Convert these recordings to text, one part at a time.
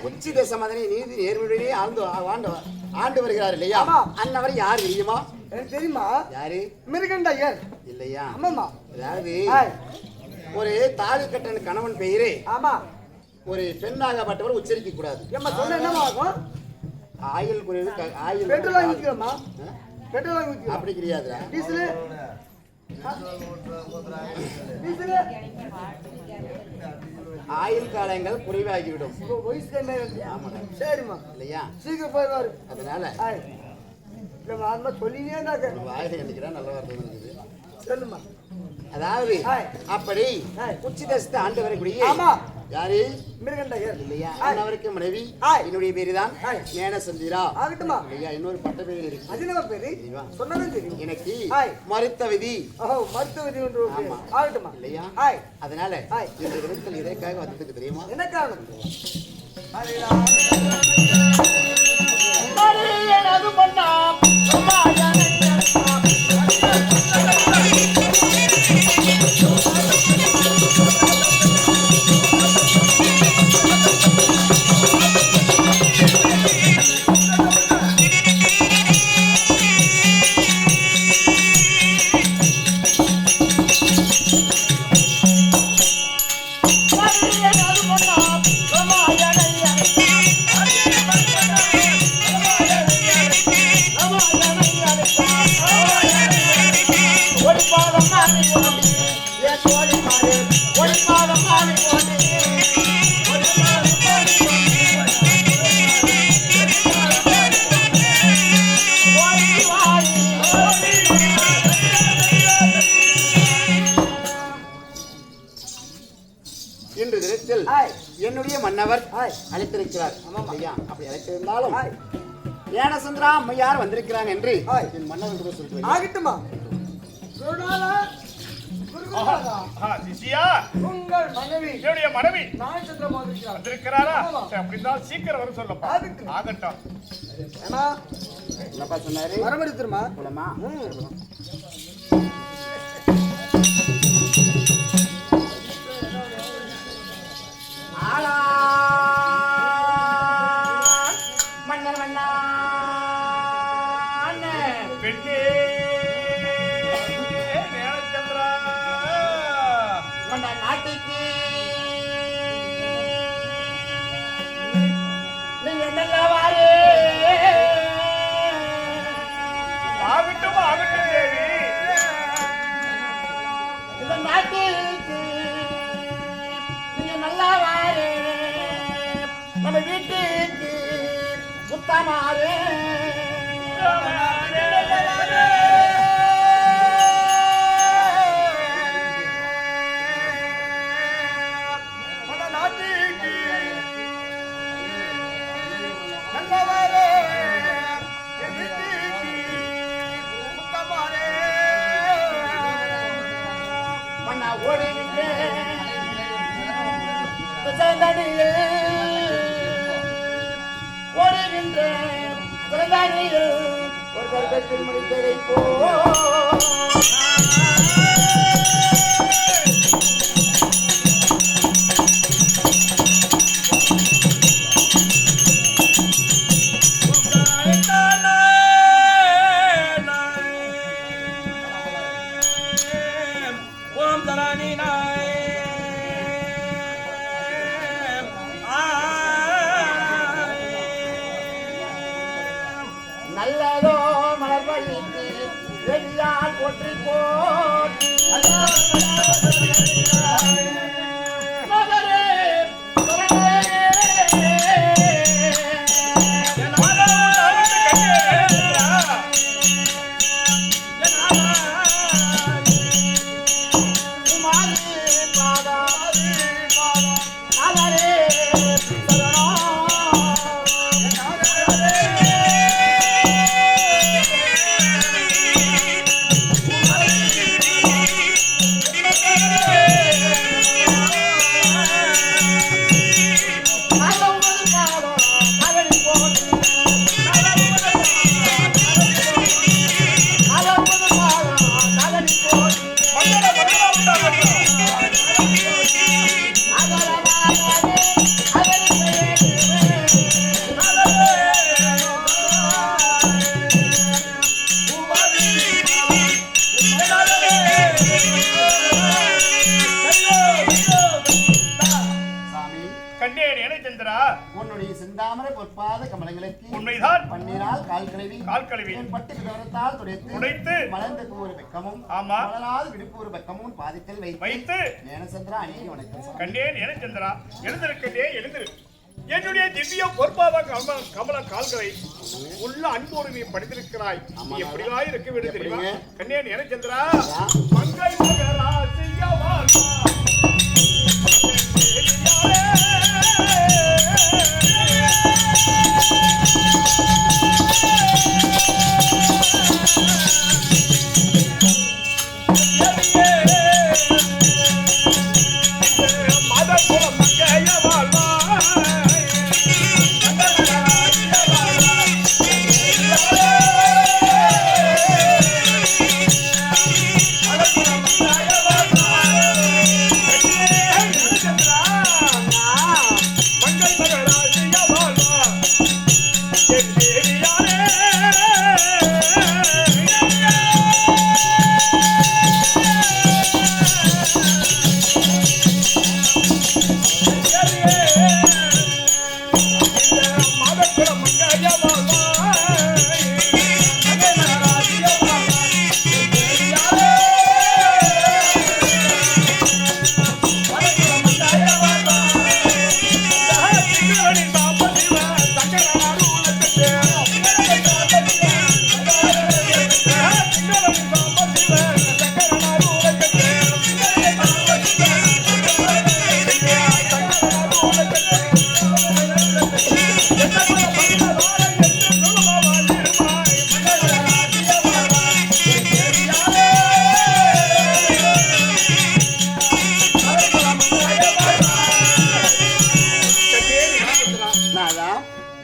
உச்சி தேசம் அதனை நீதி நேர்மையுடனே ஆண்டு வருகிறார் இல்லையா? அன்னவர் யார் தெரியுமா? தெரியுமா? யாரு? மிருகண்டையர் இல்லையா? ஆமாமா. அதாவது ஒரு தாலி கட்டண கணவன் பெயரே ஆமா ஒரு பெண்ணாகப்பட்டவர் உச்சரிக்க கூடாது. ஏமா சொன்ன என்னமா ஆகும்? ஆயில் குறைவு, ஆயில் பெட்ரோல் வாங்கி ஊத்திக்கலாமா? பெட்ரோல் வாங்கி ஊத்திக்கலாம். அப்படி கிடையாதுடா. டீசல் டீசல் ஆயில் காலங்கள் குறைவாகிவிடும். சரிம்மா இல்லையா? சீக்கிரம் போயிடுவாரு. அதனால சொல்லினே இருந்தாங்க. வாயில கண்டிக்கிறா நல்ல வார்த்தை இருக்குது. சொல்லுமா. அதாவது அப்படி உச்சி தேசத்தை ஆண்டு வரக்கூடிய யாரு? மிருகண்டையர் இல்லையா? அவருக்கு மனைவி என்னுடைய பேரு தான் ஞானசந்திரா. ஆகட்டுமா இல்லையா? இன்னொரு பட்ட பேரு இருக்கு. அது என்ன பேரு? சொன்னதும் தெரியும் எனக்கு. மருத்துவ விதி. ஓஹோ, மருத்துவ விதி ஒன்று. ஆகட்டுமா. இல்லையா? அதனால இந்த தினத்தில் இதற்காக வந்ததுக்கு தெரியுமா என்ன காரணம்? இன்று தினத்தில் என்னுடைய மன்னவர் அழைத்திருக்கிறார். அப்படி அழைத்திருந்தாலும் ஞானசந்திரா அம்மையார் வந்திருக்கிறாங்க என்று என் மன்னவர் கூட சொல்றேன். ஆகட்டுமா. உங்கள் மனைவி என்னுடைய மனைவி ஞானசந்திரா வந்திருக்கிறாரா? அப்படிதான் சீக்கிரம் வர சொல்லப்பா. ஆகட்டும். என்னப்பா சொன்னாரு? வரமடித்துருமா போலமா? மன்னர் மன்னா பெண்ணே ஞானசந்திரா, மன்னர் நாட்டுக்கு நீங்க நல்லவாறு. ஆகட்டும் ஆகட்டும் தேவி. இந்த நாட்டுக்கு நீங்க நல்லவாறு. நம்ம வீட்டுக்கு முத்தமாறு. ஓடுகின்ற ஒரு கர்ப்பத்தில் முடித்ததை போ நல்லதோ மலர்வழித்து வெள்ளியால் போற்றி போற்றி மகரே உன்னுடைய செந்தாமரை பொற்பாத கமலங்களுக்கு உண்மைதான் பன்னீரால் கால் கழுவி பட்டு கவனத்தால் துடைத்து மலர்ந்த ஒரு வெக்கமும் மலராது விடுப்பு ஒரு வெக்கமும் பாதத்தில் வைத்து ஞானசந்திரா அணியை வணக்கம் கண்டேன் ஞானசந்திரா எழுந்திருக்கண்டே எழுந்திரு என்னுடைய திவ்ய பொற்பாத கமல கால்களை உள்ள அன்போடு நீ படித்திருக்கிறாய் எப்படியாய் இருக்க வேண்டும் தெரியுமா கண்டேன் ஞானசந்திரா மங்கை மகராசியவா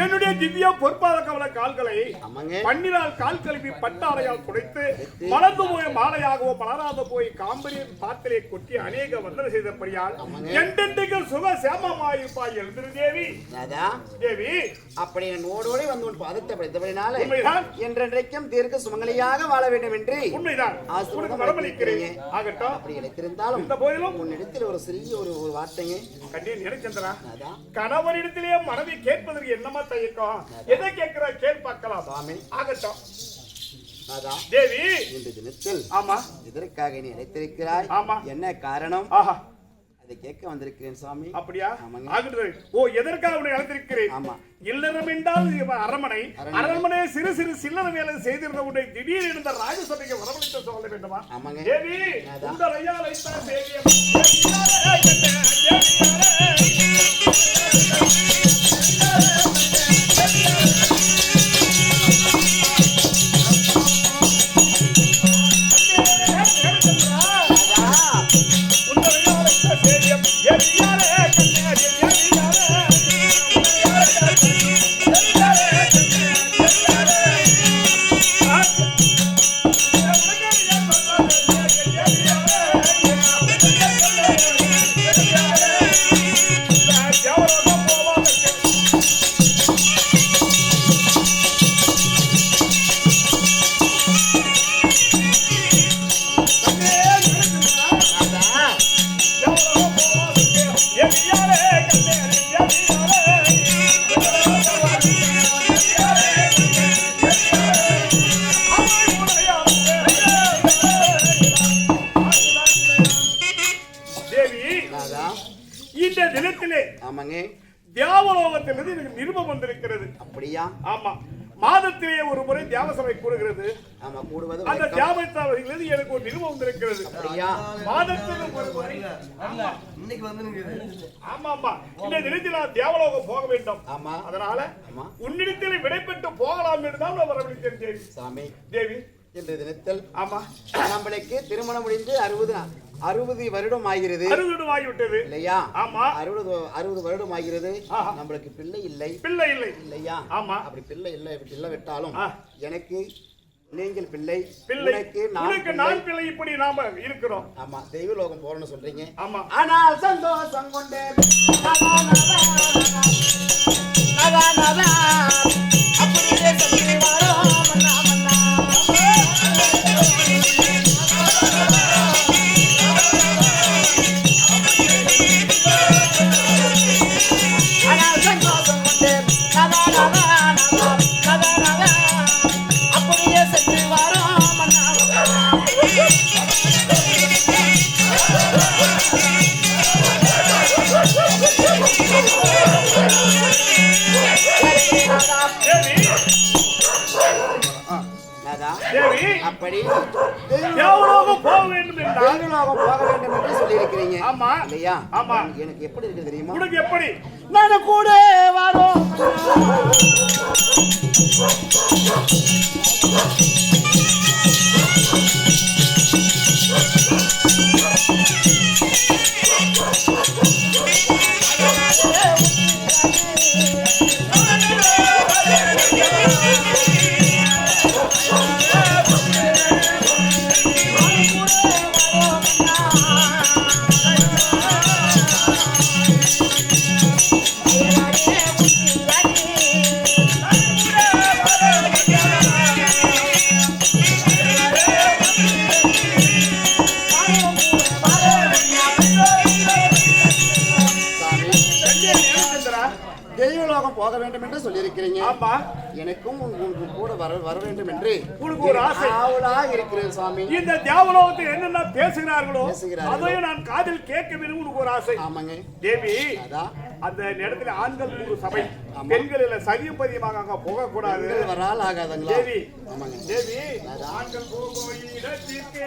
என்னுடைய திவ்ய பொற்பாத கமல கால்களை பன்னிரால் கால் கழுவி பட்டாரையால் துடைத்து மலர்ந்து போய் மாலையாகவோ மலராத போய் காம்பரியின் பாத்திரை கொட்டி அநேக வந்தனை செய்தபடியால் எண்டெண்டுகள் சுக சேமமாயிருப்பாய் எழுந்திரு தேவி தேவி அப்படி நோடோடு வந்து உன் பாதத்தை படித்தபடினால என்றென்றைக்கும் தீர்க்க சுமங்கலியாக வாழ வேண்டும் என்று உண்மைதான் வரமளிக்கிறேன் ஆகட்டும் அப்படி இழைத்திருந்தாலும் இந்த போதிலும் உன்னிடத்தில் ஒரு சிறிய ஒரு வார்த்தைங்க கண்டேன் ஞானசந்திரா கணவனிடத்திலே மனைவி கேட்பதற்கு என்னமா தயக்கம் எதை கேட்கிற கேள் பார்க்கலாம் ஆகட்டும் தேவி இந்த தினத்தில் ஆமா இதற்காக நீ அழைத்திருக்கிறாய் ஆமா என்ன காரணம் ஆஹா அதை கேட்க வந்திருக்கிறேன் சுவாமி அப்படியா ஆகட்டும் ஓ எதற்காக உன்னை அழைத்திருக்கிறேன் ஆமா இல்லறம் என்றால் அரண்மனை சிறு சிறு சில்லற வேலை செய்திருந்த உன்னை திடீர் இருந்த ராஜசபைக்கு வரவழைத்து சொல்ல வேண்டுமா தேவி உங்கள் ஐயா அழைத்தார் தேவரோகம் ஆமாங்க. தியாவலோகத்திலிருந்து எனக்கு நிருபம் வந்திருக்கிறது. அப்படியா? ஆமா. மாதத்திலேயே ஒரு முறை தியாவசபை கூடுகிறது. ஆமா, கூடுவது. அந்த தியாவசபையிலிருந்து எனக்கு ஒரு நிருபம் வந்திருக்கிறது. அப்படியா? மாதத்திற்கு ஒரு முறை இன்னைக்கு வந்து ஆமா ஆமா இந்த நிலையில் நான் தியாவலோகம் போக வேண்டும். ஆமா. அதனால உன்னிடத்தில் விடைபெற்று போகலாம் என்றுதான் நான் வரவில்லை தேவி. சாமி தேவி இன்றைய தினத்தில் ஆமா நம்மளுக்கு திருமணம் முடிந்து 60 வருடம் ஆகிறது. 60 வருடம் ஆகிவிட்டது இல்லையா? ஆமா. 60 வருடம் ஆகிறது. நம்மளுக்கு பிள்ளை இல்லை. பிள்ளை இல்லை இல்லையா? ஆமா. அப்படி பிள்ளை இல்லை விட்டாலும் எனக்கு நீங்கள் பிள்ளை, உனக்கு நான் பிள்ளை, இப்படி நாம இருக்கிறோம். ஆமா, தெய்வலோகம் போறோம்னு சொல்றீங்க. ஆமா. ஆனால் சந்தோஷம் கொண்டே அப்படியே சக்தி வாரோம் மன்னா மன்னா. ஆனால் சந்தோஷம் கொண்டே அப்படியே சக்தி வாரோம் மன்னா மன்னா. அப்படி தேவலோகம் போக வேண்டும் என்று சொல்லியிருக்கிறீங்க. ஆமா இல்லையா? ஆமா. எனக்கு எப்படி இருக்கு தெரியுமா? உனக்கு எப்படி? நான் கூட வரோம். தெய்வலோகம் போக வேண்டும் என்று சொல்லியிருக்கிறீங்க. ஆமா. எனக்கும் உங்களுக்கு கூட வர வேண்டும் என்று உங்களுக்கு ஒரு ஆசை இருக்கிறது சாமி. இந்த தியாவலோகத்தில் என்னென்ன பேசுகிறார்களோ அதையும் நான் காதில் கேட்க வேண்டும். உங்களுக்கு ஒரு ஆசை. ஆமாங்க தேவி. அந்த இடத்துல ஆண்கள் ஒரு சபை, பெண்கள் இல்ல சதியும் பதியமாக அங்க போக கூடாது. வரால் ஆகாதுங்களா? தேவி. ஆமாங்க தேவி. ஆண்கள் போகும் இடத்திற்கு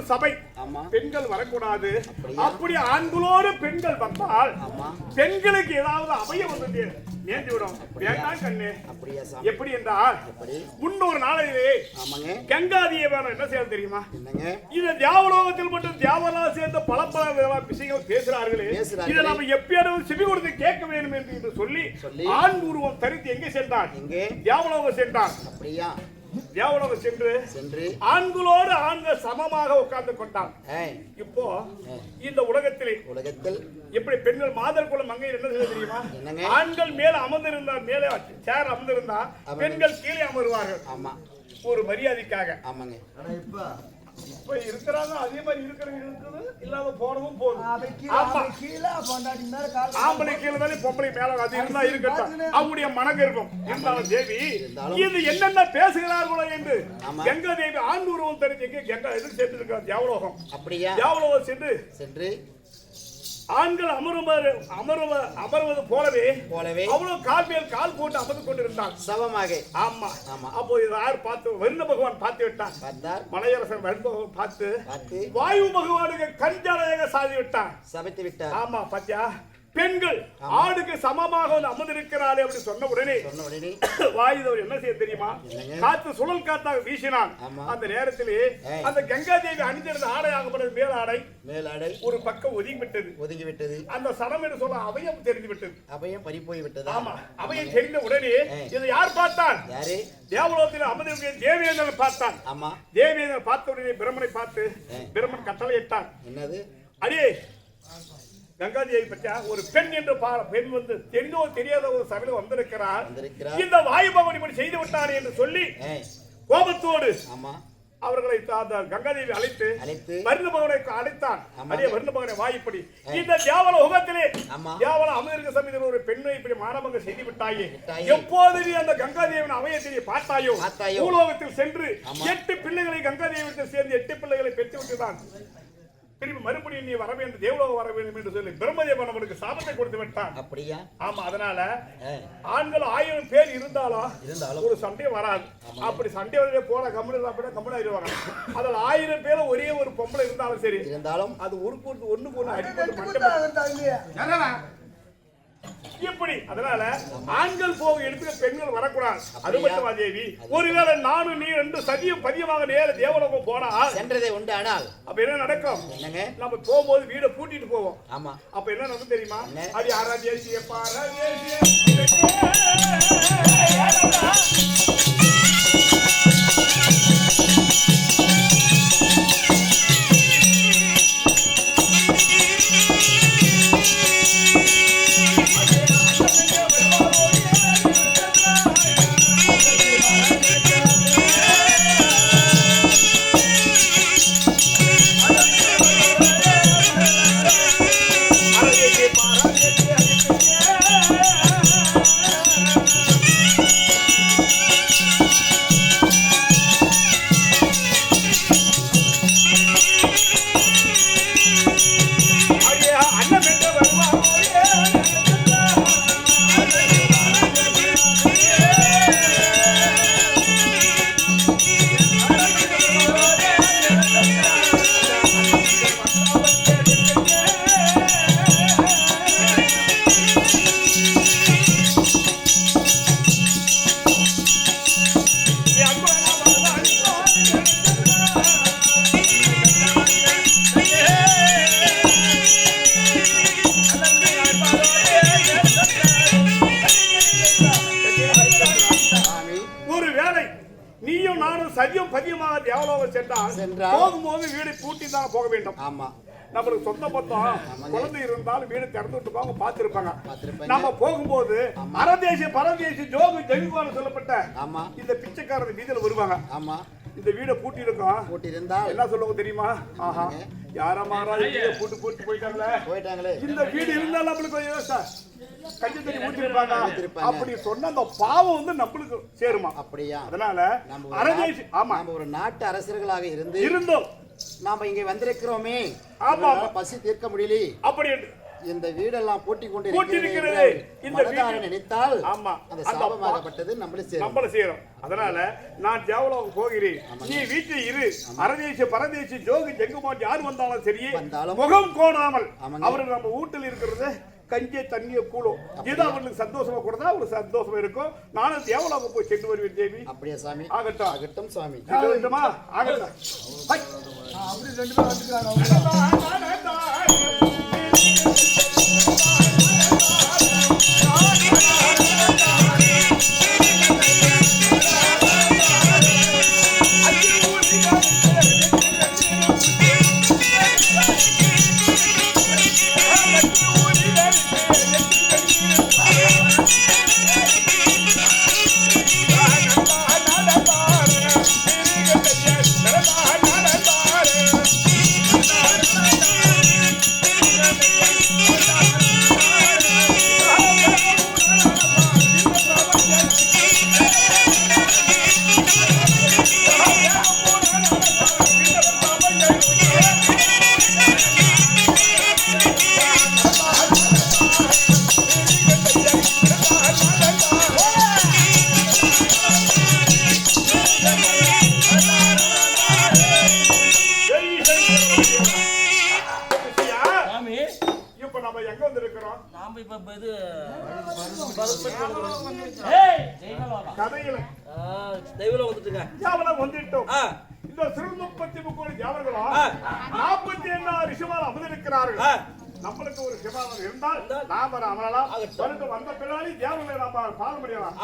சபை, பெண்கள் வரக்கூடாது. அப்படி ஆண்களோடு பெண்கள் வந்தால் பெண்களுக்கு ஏதாவது அபயம் வந்து நேர்ந்துவிடும். வேண்டாம் கண்ணு. எப்படி என்றால் முன்னொரு நாளையிலே கங்காதியவன் என்ன செய்ய தெரியுமா? இந்த தியாவலோகத்தில் மட்டும் தியாவலா சேர்ந்த பல விஷயங்கள் பேசுறார்களே, இதை நாம எப்பயாவது செவி கொடுத்து கேட்க வேண்டும் என்று சொல்லி ஆண் உருவம் தரித்து எங்கே சென்றான்? தியாவலோகம் சென்றான். தியாவலோகம் சென்று ஆண்களோடு ஆண்கள் சமமாக உட்கார்ந்து கொண்டான். இப்போ இந்த உலகத்தில் எப்படி பெண்கள் மாதர் குலம் மங்கையில் என்ன செய்ய தெரியுமா? ஆண்கள் மேல அமர்ந்திருந்தார், மேலே சேர் அமர்ந்திருந்தா பெண்கள் கீழே அமருவார்கள். ஒரு மரியாதைக்காக. இப்ப இருக்கிறாங்க அதே மாதிரி இருக்குது இல்லாத போனவும் போதும். ஆம்பளை கீழே தானே பொம்பளை மேல அது இருந்தா இருக்கட்டும். அவங்களுடைய மனகர்வம் இருந்தாலும் தேவி இது என்னென்ன பேசுகிறார்களோ என்று கங்கா தேவி ஆண்டு உருவம் தெரிஞ்சு கங்கா எதுக்கு சென்று இருக்கிறார் தேவலோகம். அப்படியா? தேவலோகம் சென்று ஆண்கள் அமர்வது போலவே அவ்வளவு கால் மேல் கால் போட்டு அமர்ந்து கொண்டிருந்தான் சவமாக. ஆமா அப்போ யார் பார்த்து வருண பகவான் பார்த்து விட்டான். மலையரசன் வருண பகவான் பார்த்து வாயு பகவானுக்கு கஞ்சாலையாக சாதி விட்டான், சமைத்து விட்டார். ஆமா பாத்தியா, பெண்கள் ஆடுக்கு சமமாக அமர்ந்திருக்கிறாரே அப்படி சொன்ன உடனே வாயுதவர் என்ன செய்ய தெரியுமா, காத்து சுழல் காத்தாக வீசினான். அந்த நேரத்திலே அந்த கங்கா தேவி அணிந்திருந்த ஆடையாகப்பட்டது மேலாடை ஒரு பக்கம் ஒதுங்கிவிட்டது. அந்த சடம் என்று சொல்ல அவையம் தெரிந்து விட்டது, அவையம் பறிப்போய் விட்டது. ஆமா, அவையம் தெரிந்த உடனே இதை யார் பார்த்தான்? தேவலோகத்தில் அமர்ந்திருக்கிற தேவேந்திரன் பார்த்தான். ஆமா, தேவேந்திரன் பார்த்த உடனே பிரம்மனை பார்த்து பிரம்மன் கட்டளை இட்டான். என்னது? அடியே கங்காதேவி பற்றியா ஒரு பெண் என்று பெண் வந்து தெரிந்தோ தெரியாத ஒரு சபையில் வந்திருக்கிறார். இந்த வாயு பகவான் இப்படி செய்து விட்டார் என்று சொல்லி கோபத்தோடு அவர்களை கங்காதேவி அழைத்து வருண பகவானை அழைத்தான். அதே வருண பகவானை வாய்ப்படி இந்த தேவல உகத்திலே தேவல அமிர்த சமயத்தில் ஒரு பெண்ணை இப்படி மானபங்க செய்து விட்டாயே, எப்போது நீ அந்த கங்காதேவின் அவையத்தை பார்த்தாயோ பூலோகத்தில் சென்று 8 பிள்ளைகளை கங்காதேவியத்தில் சேர்ந்து 8 பிள்ளைகளை பெற்று விட்டுதான் திரும்பி மறுபடியும் நீ வர வேண்டும், தேவலோகம் வர வேண்டும் என்று சொல்லி பிரம்மதேவன் அவனுக்கு சாபத்தை கொடுத்து விட்டான். அப்படியா? ஆமா, அதனால ஆண்கள் 1000 பேர் இருந்தாலும் ஒரு சண்டை வராது. அப்படி சண்டை வரவே போல கம்முன்னு ஆயிடுவாங்க. அதில் 1000 பேர் ஒரே ஒரு பொம்பளை இருந்தாலும் சரி இருந்தாலும் அது ஒண்ணுக்கு ஒண்ணு அடிப்பது இப்படி. அதனால ஆண்கள் போக எடுத்து பெண்கள் வரக்கூடாது. அது மட்டுமா தேவி, ஒருவேளை நானும் நீ 2 சதியும் பதியமாக நேர தேவலோகம் போனா சென்றதே உண்டு. ஆனால் அப்ப என்ன நடக்கும்? நம்ம போகும்போது வீட பூட்டிட்டு போவோம். ஆமா, அப்ப என்ன நடக்கும் தெரியுமா? அது யாரா தேசிய பாரா சதியம் பதியமாக தேவலோகம் சென்றால் போகும்போது வீடு பூட்டி தான் போக வேண்டும். ஆமா, நம்மளுக்கு சொந்த பத்தம் குழந்தை இருந்தாலும் வீடு திறந்து விட்டு போங்க பார்த்திருப்பாங்க. நம்ம போகும்போது அரதேசி பரதேசி ஜோகு ஜெகுவான்னு சொல்லப்பட்ட இந்த பிச்சைக்காரர் வீதியில வருவாங்க. ஆமா, இந்த வீடை பூட்டி இருக்கும். பூட்டி இருந்தா என்ன சொல்லுவாங்க தெரியுமா? ஆஹா, யாரா மாறா பூட்டு போயிட்டாங்களே, இந்த வீடு இருந்தாலும் நம்மளுக்கு கஞ்சி தண்ணி ஊற்றிருப்பாங்க. அப்படி சொன்ன அந்த பாவம் வந்து நம்மளுக்கு சேருமா? அப்படியா? அதனால அரதேசி ஆமா ஒரு நாட்டு அரசர்களாக இருந்தோம் நாம இங்க வந்திருக்கிறோமே, பசி தீர்க்க முடியல அப்படி இந்த வீடெல்லாம் போட்டி கொண்டிருக்கிறது. இந்த வீடு நினைத்தால் அந்த சாபமாகப்பட்டது நம்மள சேரும். அதனால நான் தேவலோகம் போகிறேன், நீ வீட்டில் இரு. அரதேசி பரதேசி ஜோகி ஜெங்குமான் யார் வந்தாலும் சரி முகம் கோணாமல் அவருக்கு நம்ம வீட்டில் இருக்கிறது கஞ்சியை தண்ணியை கூடும். இது அவர்களுக்கு சந்தோஷமா கொடுத்தா அவங்களுக்கு சந்தோஷமா இருக்கும். நானும் தேவலோகம் போய் சென்று வருவேன் தேவி. அப்படியே சாமி? ஆகட்டும் ஆகட்டும் சாமி. ஆகட்டுமா? ஆகட்டும். அப்படி 2 பேர் வந்துக்கிறாங்க. நாம எங்க வந்திருக்கிறோம்? நாம இப்ப இது கதையில தெய்வம் வந்துட்டுங்க. யாவனம் வந்துட்டோம். இந்த சிறுமுப்பத்தி முக்கோடி யாவர்களும் 47 ரிஷிமால் அமர்ந்திருக்கிறார்கள். நம்மளுக்கு ஒரு சிவானம் இருந்தால் நாம அமரலாம். வந்து வந்த பின்னாடி தேவர்களை நாம பாட முடியலாம்.